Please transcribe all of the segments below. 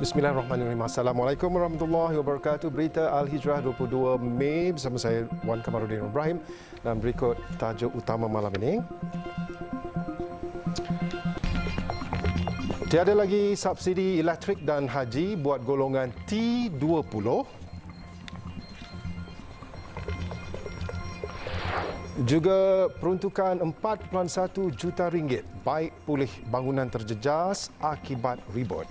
Bismillahirrahmanirrahim. Assalamualaikum warahmatullahi wabarakatuh. Berita Al-Hijrah 22 Mei bersama saya Wan Kamaruddin Ibrahim dan berikut tajuk utama malam ini. Tiada lagi subsidi elektrik dan haji buat golongan T20. Juga peruntukan 4.1 juta ringgit baik pulih bangunan terjejas akibat ribut.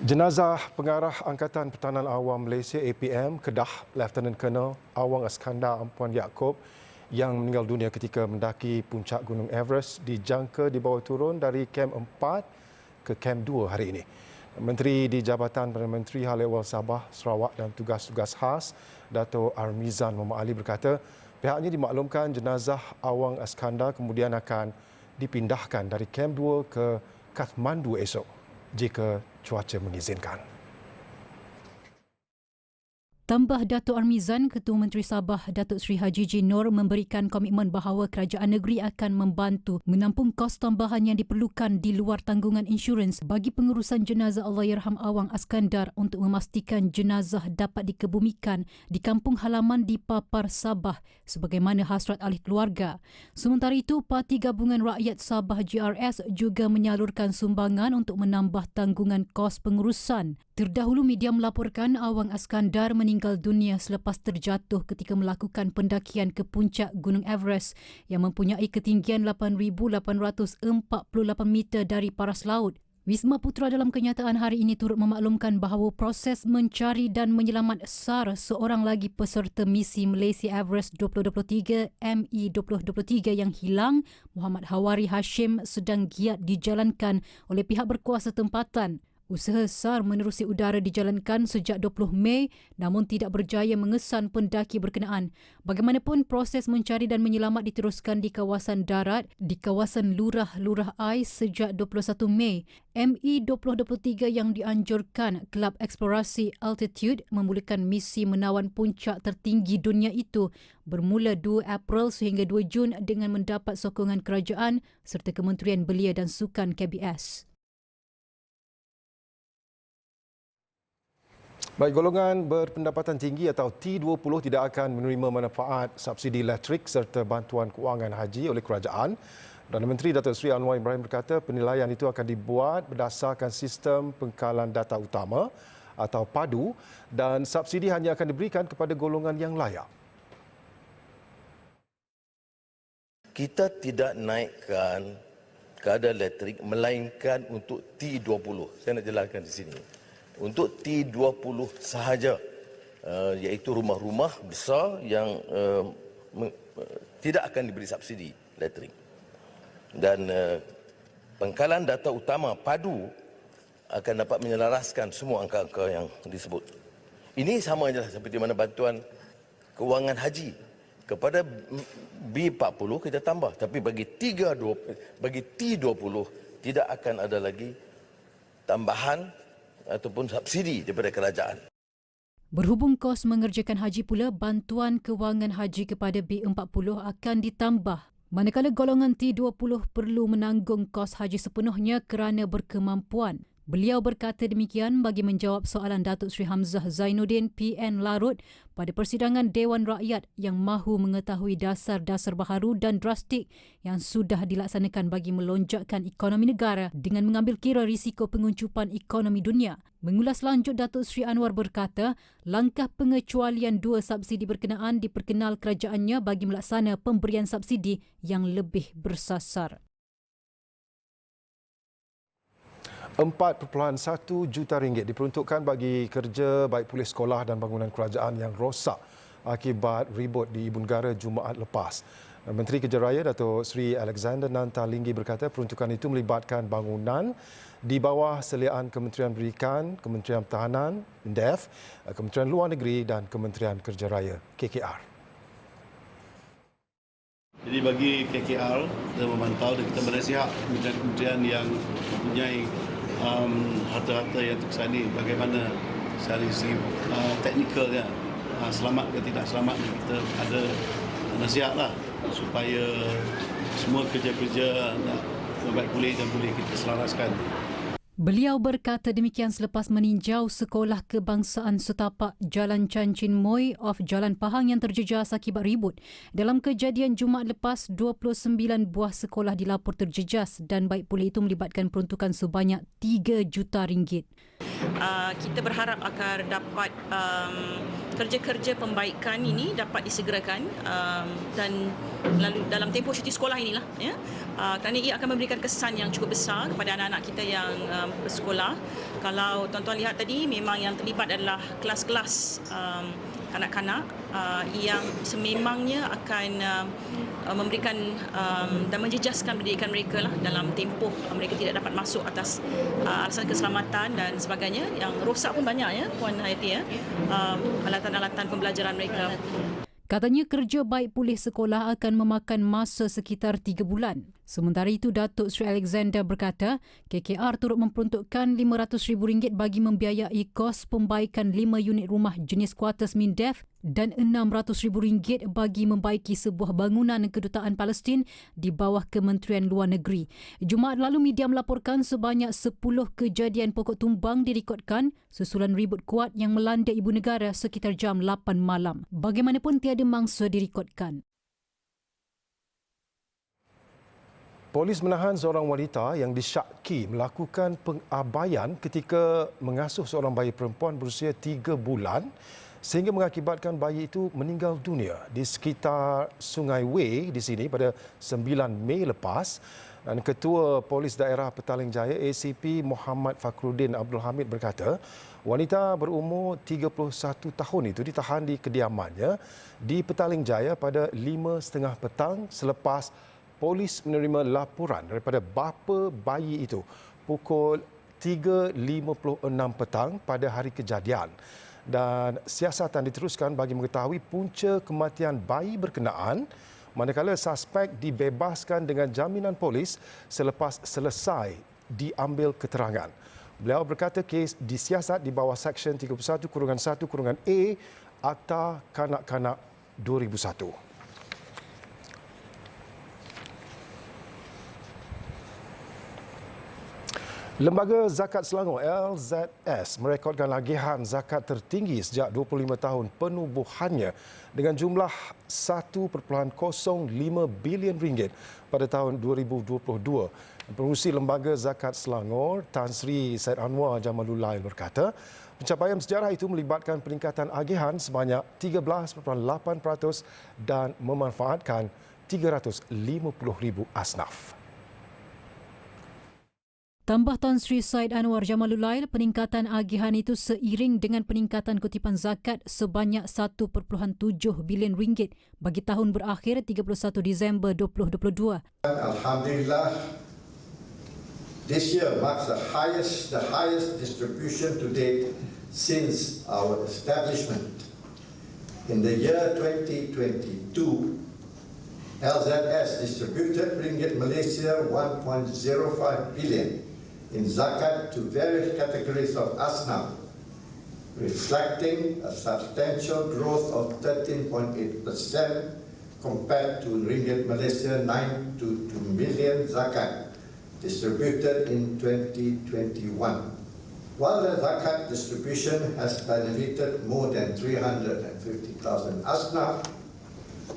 Jenazah Pengarah Angkatan Pertahanan Awam Malaysia APM Kedah, Lieutenant Colonel Awang Iskandar Ampuan Yaakob yang meninggal dunia ketika mendaki puncak Gunung Everest dijangka dibawa turun dari Kem 4 ke Kem 2 hari ini. Menteri di Jabatan Perdana Menteri Hal Ehwal Sabah, Sarawak dan Tugas-Tugas Khas, Dato' Armizan Muhammad Ali berkata pihaknya dimaklumkan jenazah Awang Iskandar kemudian akan dipindahkan dari Kem 2 ke Kathmandu esok jika cuaca mengizinkan. Tambah Dato' Armizan, Ketua Menteri Sabah Datuk Seri Haji J. Noor memberikan komitmen bahawa kerajaan negeri akan membantu menampung kos tambahan yang diperlukan di luar tanggungan insurans bagi pengurusan jenazah Allahyarham Awang Iskandar untuk memastikan jenazah dapat dikebumikan di kampung halaman di Papar, Sabah sebagaimana hasrat ahli keluarga. Sementara itu, Parti Gabungan Rakyat Sabah GRS juga menyalurkan sumbangan untuk menambah tanggungan kos pengurusan. Terdahulu media melaporkan Awang Iskandar meninggal dunia selepas terjatuh ketika melakukan pendakian ke puncak Gunung Everest yang mempunyai ketinggian 8,848 meter dari paras laut. Wisma Putra dalam kenyataan hari ini turut memaklumkan bahawa proses mencari dan menyelamat SAR seorang lagi peserta misi Malaysia Everest 2023 ME 2023 yang hilang, Muhammad Hawari Hashim, sedang giat dijalankan oleh pihak berkuasa tempatan. Usaha SAR menerusi udara dijalankan sejak 20 Mei namun tidak berjaya mengesan pendaki berkenaan. Bagaimanapun, proses mencari dan menyelamat diteruskan di kawasan darat di kawasan Lurah Ais sejak 21 Mei. ME 2023 yang dianjurkan Kelab Eksplorasi Altitude memulakan misi menawan puncak tertinggi dunia itu bermula 2 April sehingga 2 Jun dengan mendapat sokongan kerajaan serta Kementerian Belia dan Sukan KBS. Baik, golongan berpendapatan tinggi atau T20 tidak akan menerima manfaat subsidi elektrik serta bantuan kewangan haji oleh kerajaan. Perdana Menteri Datuk Seri Anwar Ibrahim berkata penilaian itu akan dibuat berdasarkan sistem pengkalan data utama atau PADU dan subsidi hanya akan diberikan kepada golongan yang layak. Kita tidak naikkan kadar elektrik melainkan untuk T20. Saya nak jelaskan di sini. Untuk T20 sahaja, iaitu rumah-rumah besar yang tidak akan diberi subsidi elektrik. Dan pengkalan data utama PADU akan dapat menyelaraskan semua angka-angka yang disebut. Ini sama saja seperti mana bantuan kewangan haji. Kepada B40 kita tambah, tapi bagi T20 tidak akan ada lagi tambahan ataupun subsidi daripada kerajaan. Berhubung kos mengerjakan haji pula, bantuan kewangan haji kepada B40 akan ditambah. Manakala golongan T20 perlu menanggung kos haji sepenuhnya kerana berkemampuan. Beliau berkata demikian bagi menjawab soalan Datuk Seri Hamzah Zainuddin PN Larut pada persidangan Dewan Rakyat yang mahu mengetahui dasar-dasar baharu dan drastik yang sudah dilaksanakan bagi melonjakkan ekonomi negara dengan mengambil kira risiko penguncupan ekonomi dunia. Mengulas lanjut, Datuk Seri Anwar berkata langkah pengecualian 2 subsidi berkenaan diperkenal kerajaannya bagi melaksana pemberian subsidi yang lebih bersasar. 4.1 juta ringgit diperuntukkan bagi kerja baik pulih sekolah dan bangunan kerajaan yang rosak akibat ribut di Ibu Negara Jumaat lepas. Menteri Kerja Raya Datuk Seri Alexander Nantalinggi berkata peruntukan itu melibatkan bangunan di bawah seliaan Kementerian Pendidikan, Kementerian Pertahanan, MINDEF, Kementerian Luar Negeri dan Kementerian Kerja Raya KKR. Jadi bagi KKR, kita memantau dan kita menasihat kementerian-kementerian yang mempunyai harta-harta yang terkesan bagaimana dari segi teknikalnya, selamat ke tidak selamat, kita ada nasihatlah supaya semua kerja-kerja nak baik pulih dan boleh kita selaraskan. Beliau berkata demikian selepas meninjau Sekolah Kebangsaan Setapak Jalan Chan Chin Moi off Jalan Pahang yang terjejas akibat ribut. Dalam kejadian Jumaat lepas, 29 buah sekolah dilapor terjejas dan baik pulih itu melibatkan peruntukan sebanyak 3 juta ringgit. Kita berharap agar dapat kerja-kerja pembaikan ini dapat disegerakan dan lalu dalam tempoh cuti sekolah inilah, ya, kerana ia akan memberikan kesan yang cukup besar kepada anak-anak kita yang bersekolah. Kalau tuan-tuan lihat tadi, memang yang terlibat adalah kelas-kelas kanak-kanak yang sememangnya akan memberikan dan menjejaskan pendidikan mereka lah dalam tempoh mereka tidak dapat masuk atas alasan keselamatan dan sebagainya. Yang rosak pun banyak, ya Puan Hayati, ya, alatan-alatan pembelajaran mereka. Katanya kerja baik pulih sekolah akan memakan masa sekitar 3 bulan. Sementara itu, Datuk Seri Alexander berkata, KKR turut memperuntukkan RM500,000 bagi membiayai kos pembaikan 5 unit rumah jenis kuartus MINDEF dan RM600,000 bagi membaiki sebuah bangunan kedutaan Palestin di bawah Kementerian Luar Negeri. Jumaat lalu, media melaporkan sebanyak 10 kejadian pokok tumbang direkodkan susulan ribut kuat yang melanda ibu negara sekitar jam 8 malam. Bagaimanapun, tiada mangsa direkodkan. Polis menahan seorang wanita yang disyaki melakukan pengabaian ketika mengasuh seorang bayi perempuan berusia 3 bulan sehingga mengakibatkan bayi itu meninggal dunia di sekitar Sungai Wei di sini pada 9 Mei lepas. Dan Ketua Polis Daerah Petaling Jaya ACP Muhammad Fakhruddin Abdul Hamid berkata, wanita berumur 31 tahun itu ditahan di kediamannya di Petaling Jaya pada 5.30 petang selepas polis menerima laporan daripada bapa bayi itu pukul 3.56 petang pada hari kejadian. Dan siasatan diteruskan bagi mengetahui punca kematian bayi berkenaan, manakala suspek dibebaskan dengan jaminan polis selepas selesai diambil keterangan. Beliau berkata kes disiasat di bawah Seksyen 31-1-A Akta Kanak-Kanak 2001. Lembaga Zakat Selangor LZS merekodkan lagihan zakat tertinggi sejak 25 tahun penubuhannya dengan jumlah 1.05 bilion ringgit pada tahun 2022. Pengurusi Lembaga Zakat Selangor, Tan Sri Syed Anwar Jamalul Lail berkata, pencapaian sejarah itu melibatkan peningkatan agihan sebanyak 13.8% dan memanfaatkan 350,000 asnaf. Tambah Tan Sri Syed Anwar Jamalul Lail, peningkatan agihan itu seiring dengan peningkatan kutipan zakat sebanyak 1.7 bilion ringgit bagi tahun berakhir 31 Disember 2022. Alhamdulillah, this year marks the highest distribution to date since our establishment. In the year 2022, LZS distributed ringgit Malaysia 1.05 billion in zakat to various categories of asnaf, reflecting a substantial growth of 13.8% compared to ringgit Malaysia 9.2 million zakat distributed in 2021. While the zakat distribution has benefited more than 350,000 asnaf,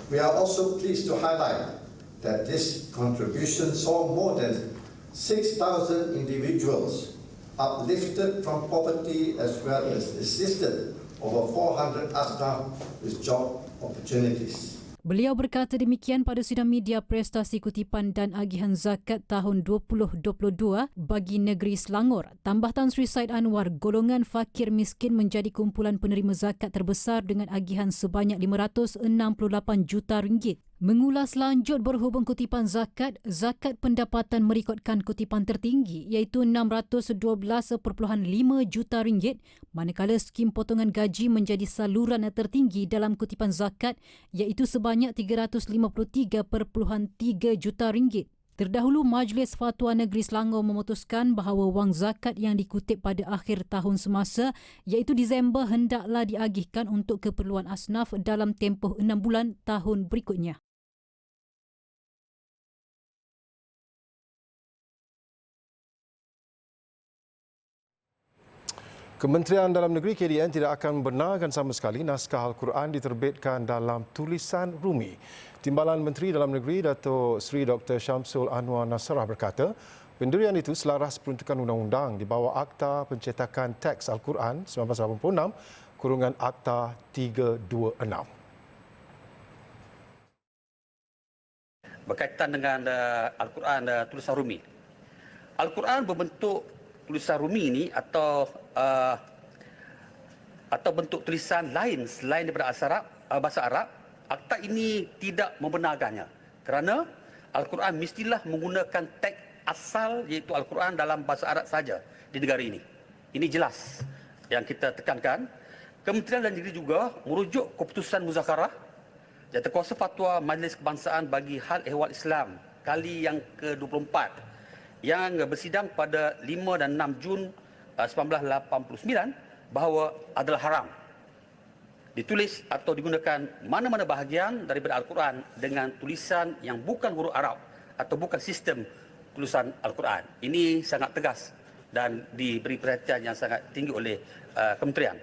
we are also pleased to highlight that this contribution saw more than 6,000 individuals uplifted from poverty as well as assisted over 400 asnaf with job opportunities. Beliau berkata demikian pada sidang media prestasi kutipan dan agihan zakat tahun 2022 bagi negeri Selangor. Tambah Tan Sri Syed Anwar, golongan fakir miskin menjadi kumpulan penerima zakat terbesar dengan agihan sebanyak 568 juta ringgit. Mengulas lanjut berhubung kutipan zakat, zakat pendapatan merekodkan kutipan tertinggi iaitu 612.5 juta ringgit, manakala skim potongan gaji menjadi saluran tertinggi dalam kutipan zakat iaitu sebanyak 353.3 juta ringgit. Terdahulu, Majlis Fatwa Negeri Selangor memutuskan bahawa wang zakat yang dikutip pada akhir tahun semasa iaitu Disember hendaklah diagihkan untuk keperluan asnaf dalam tempoh 6 bulan tahun berikutnya. Kementerian Dalam Negeri KDN tidak akan membenarkan sama sekali naskah Al-Quran diterbitkan dalam tulisan Rumi. Timbalan Menteri Dalam Negeri Datuk Seri Dr. Syamsul Anwar Nasrah berkata, pendirian itu selaras peruntukan undang-undang di bawah Akta Pencetakan Teks Al-Quran 1986 kurungan Akta 326. Berkaitan dengan Al-Quran tulisan Rumi. Al-Quran berbentuk tulisan Rumi ini atau bentuk tulisan lain selain daripada bahasa Arab, akta ini tidak membenarkannya. Kerana Al-Quran mestilah menggunakan teks asal iaitu Al-Quran dalam bahasa Arab saja di negara ini. Ini jelas yang kita tekankan. Kementerian Dalam Negeri juga merujuk keputusan muzakarah Jawatankuasa Fatwa Majlis Kebangsaan bagi Hal Ehwal Islam kali yang ke-24 yang bersidang pada 5 dan 6 Jun 1989 bahawa adalah haram ditulis atau digunakan mana-mana bahagian daripada Al-Quran dengan tulisan yang bukan huruf Arab atau bukan sistem tulisan Al-Quran. Ini sangat tegas dan diberi perhatian yang sangat tinggi oleh kementerian.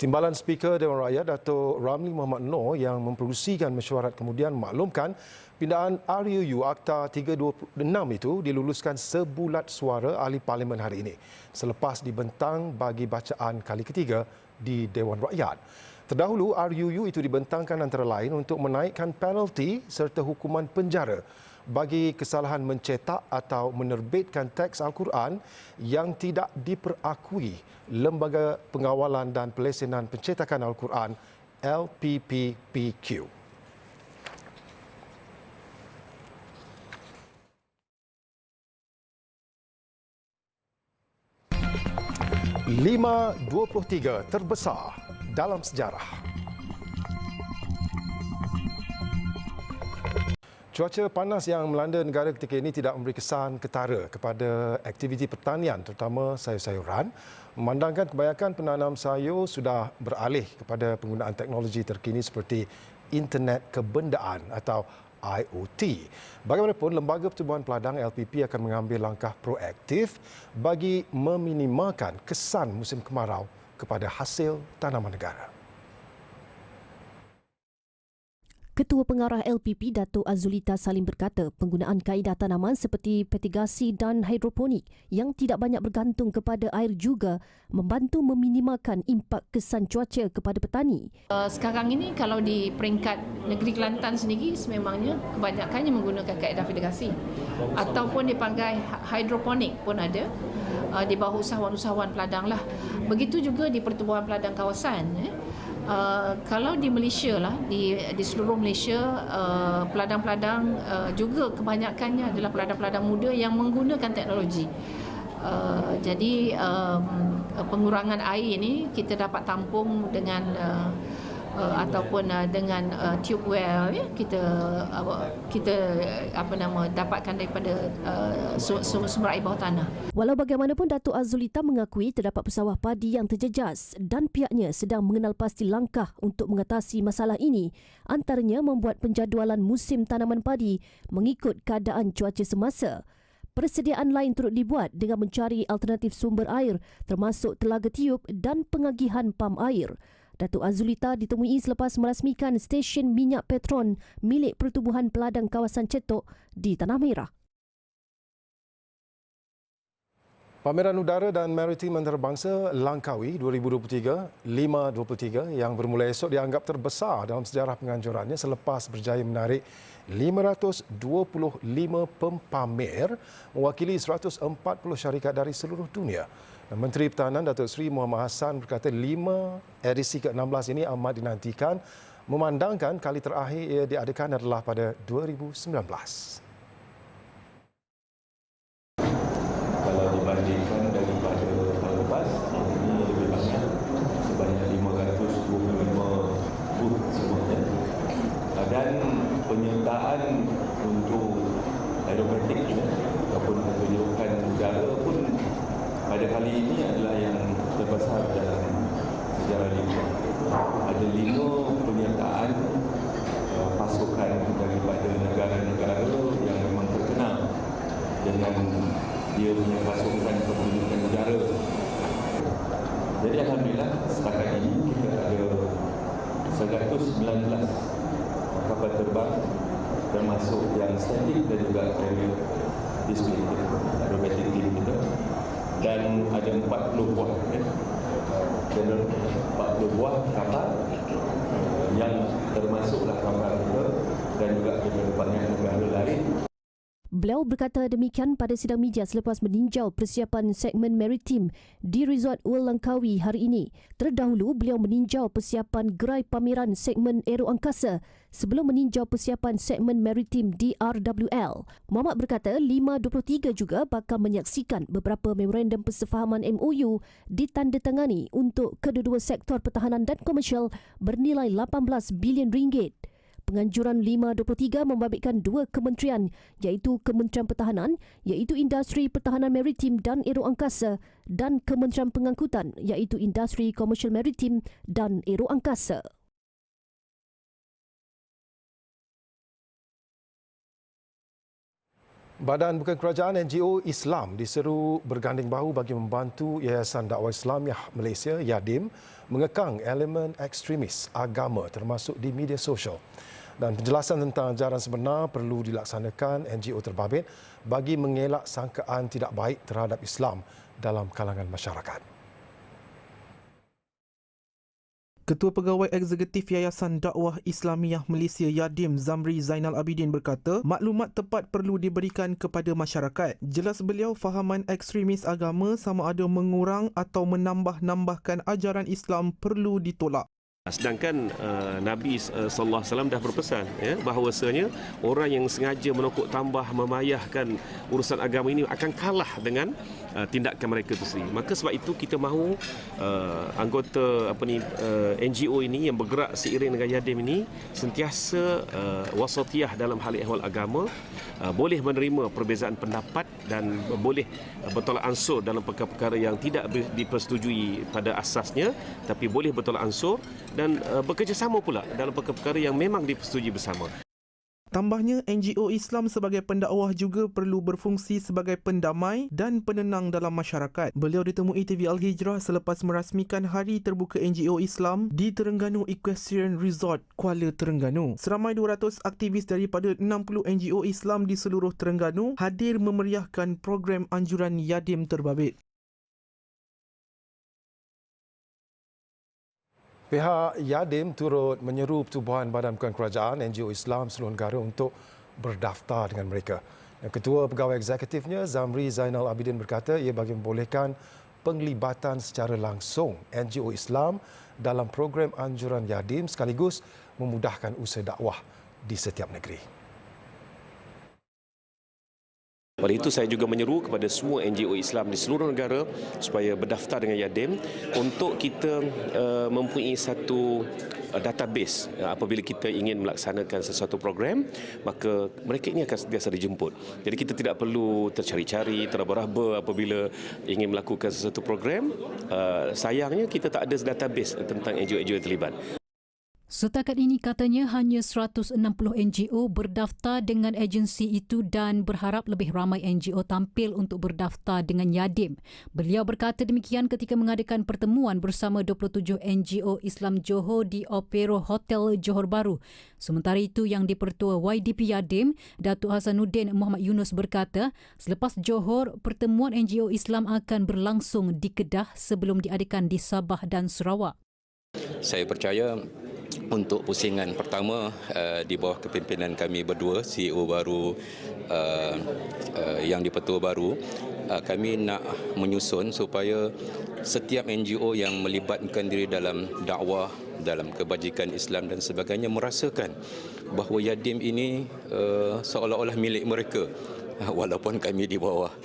Timbalan Speaker Dewan Rakyat Datuk Ramli Muhammad Noor yang memperusikan mesyuarat kemudian maklumkan pindaan RUU Akta 326 itu diluluskan sebulat suara ahli parlimen hari ini selepas dibentang bagi bacaan kali ketiga di Dewan Rakyat. Terdahulu RUU itu dibentangkan antara lain untuk menaikkan penalti serta hukuman penjara bagi kesalahan mencetak atau menerbitkan teks Al-Quran yang tidak diperakui Lembaga Pengawalan dan Pelesenan Pencetakan Al-Quran LPPPQ. (5.23) terbesar dalam sejarah. Cuaca panas yang melanda negara ketika ini tidak memberi kesan ketara kepada aktiviti pertanian terutama sayur-sayuran, memandangkan kebanyakan penanam sayur sudah beralih kepada penggunaan teknologi terkini seperti Internet Kebendaan atau IoT. Bagaimanapun, Lembaga Pertubuhan Peladang LPP akan mengambil langkah proaktif bagi meminimalkan kesan musim kemarau kepada hasil tanaman negara. Ketua Pengarah LPP Datuk Azulita Salim berkata penggunaan kaedah tanaman seperti petigasi dan hidroponik yang tidak banyak bergantung kepada air juga membantu meminimalkan impak kesan cuaca kepada petani. Sekarang ini kalau di peringkat negeri Kelantan sendiri sememangnya kebanyakannya menggunakan kaedah petigasi ataupun dipanggil hidroponik pun ada di bawah usahawan-usahawan peladang lah. Begitu juga di Pertubuhan Peladang Kawasan. Kalau di Malaysia lah, di seluruh Malaysia, peladang-peladang juga kebanyakannya adalah peladang-peladang muda yang menggunakan teknologi. Jadi pengurangan air ini kita dapat tampung dengan dengan tube well, ya, kita dapatkan daripada sumber air bawah tanah. Walau bagaimanapun, Datuk Azulita mengakui terdapat pesawah padi yang terjejas dan pihaknya sedang mengenal pasti langkah untuk mengatasi masalah ini, antaranya membuat penjadualan musim tanaman padi mengikut keadaan cuaca semasa. Persediaan lain turut dibuat dengan mencari alternatif sumber air termasuk telaga tiup dan pengagihan pam air. Datuk Azulita ditemui selepas merasmikan stesen minyak Petron milik Pertubuhan Peladang Kawasan Chetok di Tanah Merah. Pameran Udara dan Maritim Antarabangsa Langkawi 2023, 523 yang bermula esok dianggap terbesar dalam sejarah penganjurannya selepas berjaya menarik 525 pempamer mewakili 140 syarikat dari seluruh dunia. Menteri Pertahanan Datuk Seri Muhammad Hassan berkata edisi ke-16 ini amat dinantikan memandangkan kali terakhir ia diadakan adalah pada 2019. Kalau dibandingkan daripada tahun lepas, tahun ini lebih banyak, sebanyak 525 booth semuanya. Dan penyertaan untuk aerobatik ataupun pertunjukan udara pun pada kali ini adalah yang terbesar dalam sejarah Liga. Ada 5 penyertaan pasukan daripada negara-negara yang memang terkenal dengan dia punya pasukan pertunjukan udara Jadi alhamdulillah setakat ini kita ada 119 kapal terbang termasuk yang statik dan juga aerial display aerobatic team kita, dan ada 40 buah 40 buah kapal yang termasuklah kapal kita dan juga beberapa banyak negara lain. Beliau berkata demikian pada sidang media selepas meninjau persiapan segmen maritim di Resort World Langkawi hari ini. Terdahulu, beliau meninjau persiapan gerai pameran segmen aero angkasa sebelum meninjau persiapan segmen maritim di RWL. Muhammad berkata 523 juga bakal menyaksikan beberapa memorandum persefahaman MOU ditandatangani untuk kedua-dua sektor pertahanan dan komersial bernilai 18 bilion ringgit. Penganjuran 523 membabitkan dua kementerian iaitu Kementerian Pertahanan iaitu Industri Pertahanan Maritim dan Aero Angkasa dan Kementerian Pengangkutan iaitu Industri Komersial Maritim dan Aero Angkasa. Badan Bukan Kerajaan NGO Islam diseru berganding bahu bagi membantu Yayasan Dakwah Islamiah Malaysia YADIM mengekang elemen ekstremis agama termasuk di media sosial. Dan penjelasan tentang ajaran sebenar perlu dilaksanakan NGO terbabit bagi mengelak sangkaan tidak baik terhadap Islam dalam kalangan masyarakat. Ketua Pegawai Eksekutif Yayasan Dakwah Islamiah Malaysia YADIM Zamri Zainal Abidin berkata, maklumat tepat perlu diberikan kepada masyarakat. Jelas beliau, fahaman ekstremis agama sama ada mengurang atau menambah-nambahkan ajaran Islam perlu ditolak. Sedangkan Nabi sallallahu alaihi wasallam dah berpesan bahawasanya orang yang sengaja menokok tambah memayahkan urusan agama ini akan kalah dengan tindakan mereka itu sendiri. Maka sebab itu kita mahu anggota NGO ini yang bergerak seiring dengan YADIM ini sentiasa wasatiyah dalam hal ehwal agama, boleh menerima perbezaan pendapat dan boleh bertolak ansur dalam perkara-perkara yang tidak dipersetujui pada asasnya, tapi boleh bertolak ansur dan bekerjasama pula dalam perkara-perkara yang memang dipersetujui bersama. Tambahnya, NGO Islam sebagai pendakwah juga perlu berfungsi sebagai pendamai dan penenang dalam masyarakat. Beliau ditemui TV Al-Hijrah selepas merasmikan Hari Terbuka NGO Islam di Terengganu Equestrian Resort, Kuala Terengganu. Seramai 200 aktivis daripada 60 NGO Islam di seluruh Terengganu hadir memeriahkan program anjuran YADIM terbabit. Pihak YADIM turut menyeru Pertubuhan Badan Bukan Kerajaan NGO Islam seluruh negara untuk berdaftar dengan mereka. Dan Ketua Pegawai Eksekutifnya Zamri Zainal Abidin berkata ia bagi membolehkan penglibatan secara langsung NGO Islam dalam program anjuran YADIM sekaligus memudahkan usaha dakwah di setiap negeri. Oleh itu saya juga menyeru kepada semua NGO Islam di seluruh negara supaya berdaftar dengan YADIM untuk kita mempunyai satu database. Apabila kita ingin melaksanakan sesuatu program, maka mereka ini akan sentiasa dijemput. Jadi kita tidak perlu tercari-cari, teraba-raba apabila ingin melakukan sesuatu program. Sayangnya kita tak ada database tentang NGO-NGO yang terlibat. Setakat ini katanya hanya 160 NGO berdaftar dengan agensi itu dan berharap lebih ramai NGO tampil untuk berdaftar dengan YADIM. Beliau berkata demikian ketika mengadakan pertemuan bersama 27 NGO Islam Johor di Opero Hotel Johor Bahru. Sementara itu, Yang di-Pertua YDP YADIM, Datuk Hasanuddin Muhammad Yunus berkata, selepas Johor, pertemuan NGO Islam akan berlangsung di Kedah sebelum diadakan di Sabah dan Sarawak. Saya percaya untuk pusingan pertama di bawah kepimpinan kami berdua, CEO baru Yang di-Pertua baru, kami nak menyusun supaya setiap NGO yang melibatkan diri dalam dakwah, dalam kebajikan Islam dan sebagainya merasakan bahawa YADIM ini seolah-olah milik mereka, walaupun kami di bawah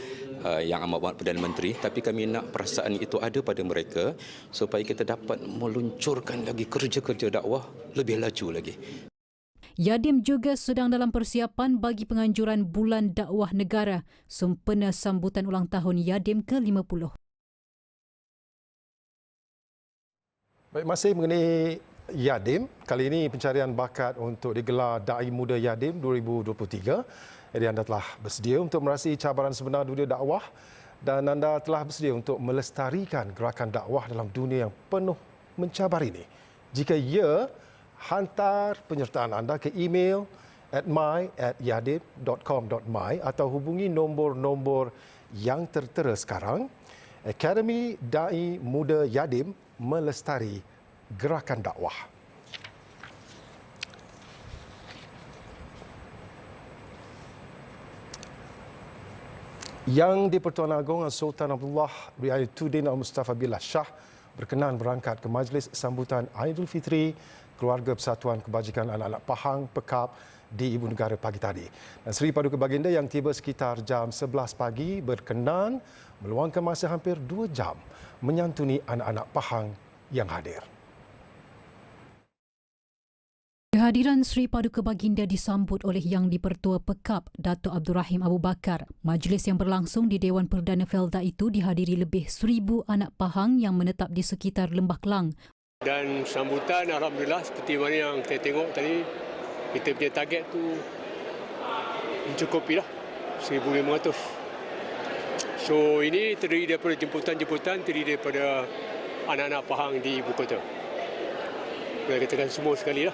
Yang Amat Perdana Menteri, tapi kami nak perasaan itu ada pada mereka supaya kita dapat meluncurkan lagi kerja-kerja dakwah lebih laju lagi. YADIM juga sedang dalam persiapan bagi penganjuran Bulan Dakwah Negara sempena sambutan ulang tahun YADIM ke-50. Baik, masih mengenai YADIM, kali ini pencarian bakat untuk digelar Dai Muda YADIM 2023. Jadi anda telah bersedia untuk merasai cabaran sebenar dunia dakwah dan anda telah bersedia untuk melestarikan gerakan dakwah dalam dunia yang penuh mencabar ini. Jika ya, hantar penyertaan anda ke email my@yadib.com.my atau hubungi nombor-nombor yang tertera sekarang. Akademi Dai Muda Yadib melestari gerakan dakwah. Yang di-Pertuan Agong Sultan Abdullah Riayatuddin Al-Mustafa Billah Shah berkenan berangkat ke majlis sambutan Aidilfitri Keluarga Persatuan Kebajikan Anak-anak Pahang Pekap di Ibu Negara pagi tadi. Dan Seri Paduka Baginda yang tiba sekitar jam 11 pagi berkenan meluangkan masa hampir 2 jam menyantuni anak-anak Pahang yang hadir. Kehadiran Seri Paduka Baginda disambut oleh Yang di-Pertua Pekap, Datuk Abdul Rahim Abu Bakar. Majlis yang berlangsung di Dewan Perdana Felda itu dihadiri lebih 1,000 anak Pahang yang menetap di sekitar Lembah Kelang. Dan sambutan alhamdulillah seperti mana yang kita tengok tadi, kita punya target tu mencukupi lah 1,500. So ini terdiri daripada jemputan-jemputan, terdiri daripada anak-anak Pahang di ibu kota. Boleh katakan semua sekali lah.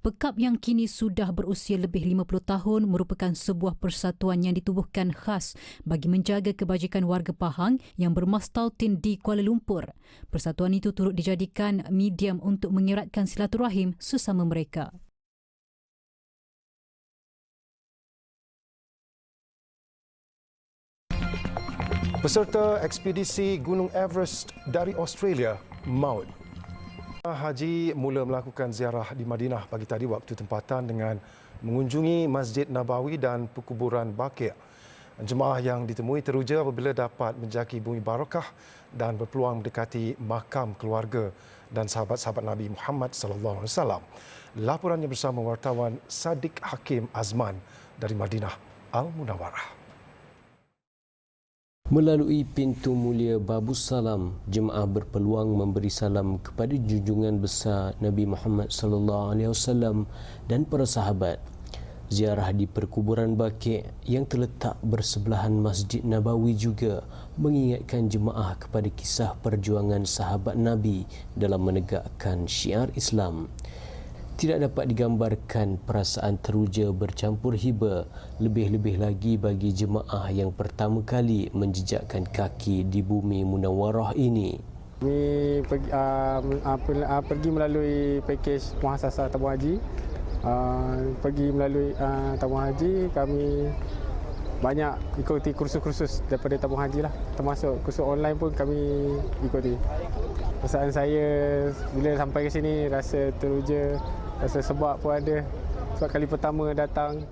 Pekap yang kini sudah berusia lebih 50 tahun merupakan sebuah persatuan yang ditubuhkan khas bagi menjaga kebajikan warga Pahang yang bermastautin di Kuala Lumpur. Persatuan itu turut dijadikan medium untuk mengeratkan silaturahim sesama mereka. Peserta ekspedisi Gunung Everest dari Australia maut. Haji mula melakukan ziarah di Madinah pagi tadi waktu tempatan dengan mengunjungi Masjid Nabawi dan perkuburan Baqi'. Jemaah yang ditemui teruja apabila dapat menjaki bumi barakah dan berpeluang mendekati makam keluarga dan sahabat-sahabat Nabi Muhammad sallallahu alaihi wasallam. Laporannya bersama wartawan Sadiq Hakim Azman dari Madinah Al-Munawwarah. Melalui pintu mulia Babus Salam, jemaah berpeluang memberi salam kepada junjungan besar Nabi Muhammad sallallahu alaihi wasallam dan para sahabat. Ziarah di perkuburan Baqi' yang terletak bersebelahan Masjid Nabawi juga mengingatkan jemaah kepada kisah perjuangan sahabat Nabi dalam menegakkan syiar Islam. Tidak dapat digambarkan perasaan teruja bercampur hiba, lebih-lebih lagi bagi jemaah yang pertama kali menjejakkan kaki di bumi Munawwarah ini. Kami pergi melalui pakej muhasasah tabung haji. Pergi melalui tabung haji, kami banyak ikuti kursus-kursus daripada tabung haji lah. Termasuk kursus online pun kami ikuti. Perasaan saya bila sampai ke sini rasa teruja, rasa sebab pun ada. Sebab kali pertama datang.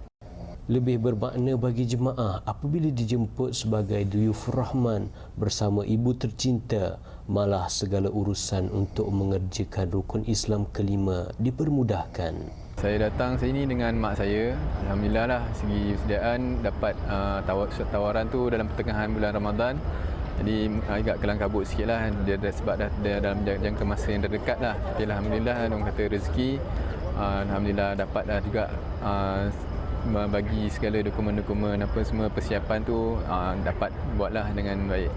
Lebih bermakna bagi jemaah apabila dijemput sebagai duyuf Rahman bersama ibu tercinta, malah segala urusan untuk mengerjakan rukun Islam kelima dipermudahkan. Saya datang sini dengan mak saya. Alhamdulillah lah segi persediaan dapat tawaran tu dalam pertengahan bulan Ramadan. Jadi agak kelang kabut sikit lah sebab dah dalam jangka masa yang terdekat lah. Tapi alhamdulillah orang kata rezeki. Alhamdulillah dapat dah juga bagi segala dokumen-dokumen apa semua persiapan tu dapat buatlah dengan baik.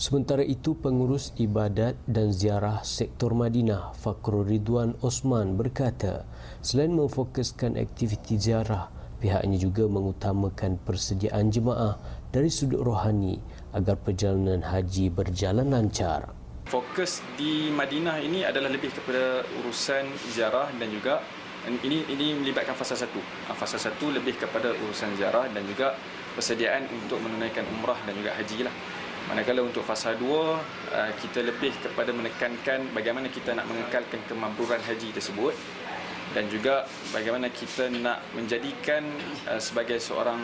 Sementara itu, pengurus ibadat dan ziarah sektor Madinah, Fakrul Ridwan Osman berkata, selain memfokuskan aktiviti ziarah, pihaknya juga mengutamakan persediaan jemaah dari sudut rohani agar perjalanan haji berjalan lancar. Fokus di Madinah ini adalah lebih kepada urusan ziarah dan juga ini melibatkan fasa 1. Fasa 1 lebih kepada urusan ziarah dan juga persediaan untuk menunaikan umrah dan juga haji lah. Manakala untuk fasa 2, kita lebih kepada menekankan bagaimana kita nak mengekalkan kemabruran haji tersebut dan juga bagaimana kita nak menjadikan sebagai seorang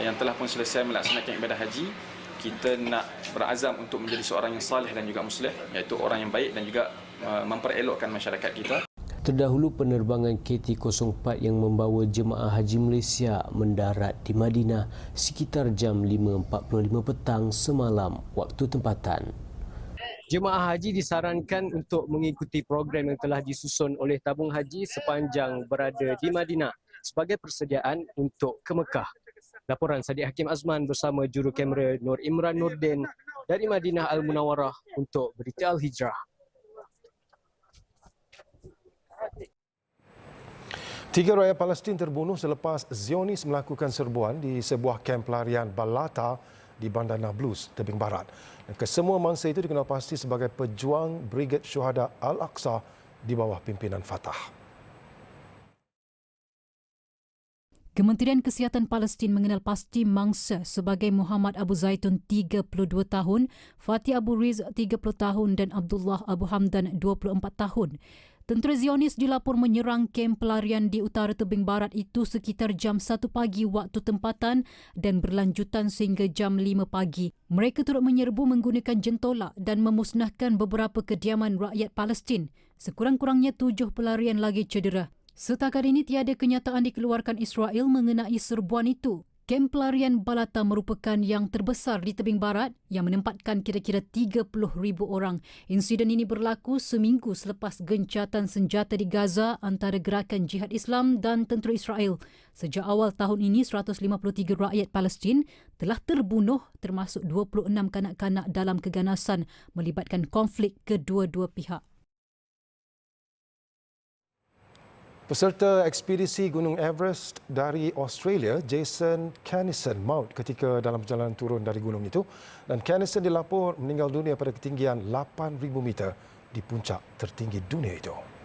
yang telah pun selesai melaksanakan ibadah haji, kita nak berazam untuk menjadi seorang yang saleh dan juga muslih, iaitu orang yang baik dan juga memperelokkan masyarakat kita. Terdahulu penerbangan KT-04 yang membawa jemaah haji Malaysia mendarat di Madinah sekitar jam 5.45 petang semalam waktu tempatan. Jemaah haji disarankan untuk mengikuti program yang telah disusun oleh tabung haji sepanjang berada di Madinah sebagai persediaan untuk ke Mekah. Laporan Sadiq Hakim Azman bersama juru kamera Nur Imran Nurdin dari Madinah Al Munawarah untuk Berita Al Hijrah. Tiga rakyat Palestin terbunuh selepas Zionis melakukan serbuan di sebuah kamp pelarian Balata di Bandar Nablus, tebing barat. Dan kesemua mangsa itu dikenal pasti sebagai pejuang Brigade Syuhada Al-Aqsa di bawah pimpinan Fatah. Kementerian Kesihatan Palestin mengenal pasti mangsa sebagai Muhammad Abu Zaitun 32 tahun, Fatih Abu Riz 30 tahun dan Abdullah Abu Hamdan 24 tahun. Tentera Zionis dilapor menyerang kamp pelarian di utara tebing barat itu sekitar jam 1 pagi waktu tempatan dan berlanjutan sehingga jam 5 pagi. Mereka turut menyerbu menggunakan jentolak dan memusnahkan beberapa kediaman rakyat Palestin. Sekurang-kurangnya 7 pelarian lagi cedera. Setakat ini tiada kenyataan dikeluarkan Israel mengenai serbuan itu. Kamp pelarian Balata merupakan yang terbesar di tebing barat yang menempatkan kira-kira 30,000 orang. Insiden ini berlaku seminggu selepas gencatan senjata di Gaza antara gerakan Jihad Islam dan tentera Israel. Sejak awal tahun ini, 153 rakyat Palestin telah terbunuh termasuk 26 kanak-kanak dalam keganasan melibatkan konflik kedua-dua pihak. Peserta ekspedisi Gunung Everest dari Australia, Jason Kennison, maut ketika dalam perjalanan turun dari gunung itu, dan Kennison dilapor meninggal dunia pada ketinggian 8,000 meter di puncak tertinggi dunia itu.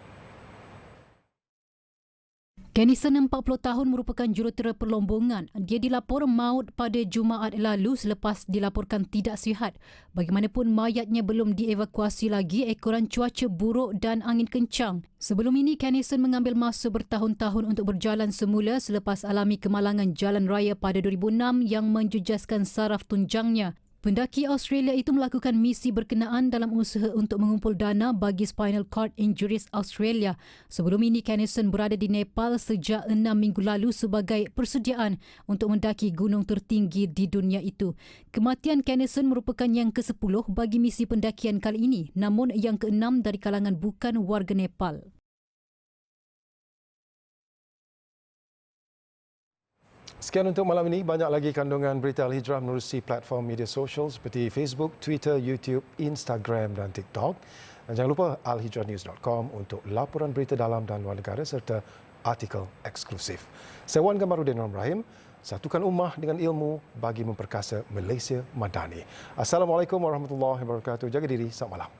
Kennison 40 tahun merupakan jurutera perlombongan. Dia dilapor maut pada Jumaat lalu selepas dilaporkan tidak sihat. Bagaimanapun mayatnya belum dievakuasi lagi ekoran cuaca buruk dan angin kencang. Sebelum ini Kennison mengambil masa bertahun-tahun untuk berjalan semula selepas alami kemalangan jalan raya pada 2006 yang menjejaskan saraf tunjangnya. Pendaki Australia itu melakukan misi berkenaan dalam usaha untuk mengumpul dana bagi Spinal Cord Injuries Australia. Sebelum ini, Kennison berada di Nepal sejak 6 minggu lalu sebagai persediaan untuk mendaki gunung tertinggi di dunia itu. Kematian Kennison merupakan yang ke-10 bagi misi pendakian kali ini, namun yang ke-6 dari kalangan bukan warga Nepal. Sekian untuk malam ini. Banyak lagi kandungan Berita Al-Hijrah menerusi platform media sosial seperti Facebook, Twitter, YouTube, Instagram dan TikTok. Dan jangan lupa alhijrahnews.com untuk laporan berita dalam dan luar negara serta artikel eksklusif. Saya Wan Gamarudin Rahim. Satukan ummah dengan ilmu bagi memperkasa Malaysia Madani. Assalamualaikum warahmatullahi wabarakatuh. Jaga diri. Selamat malam.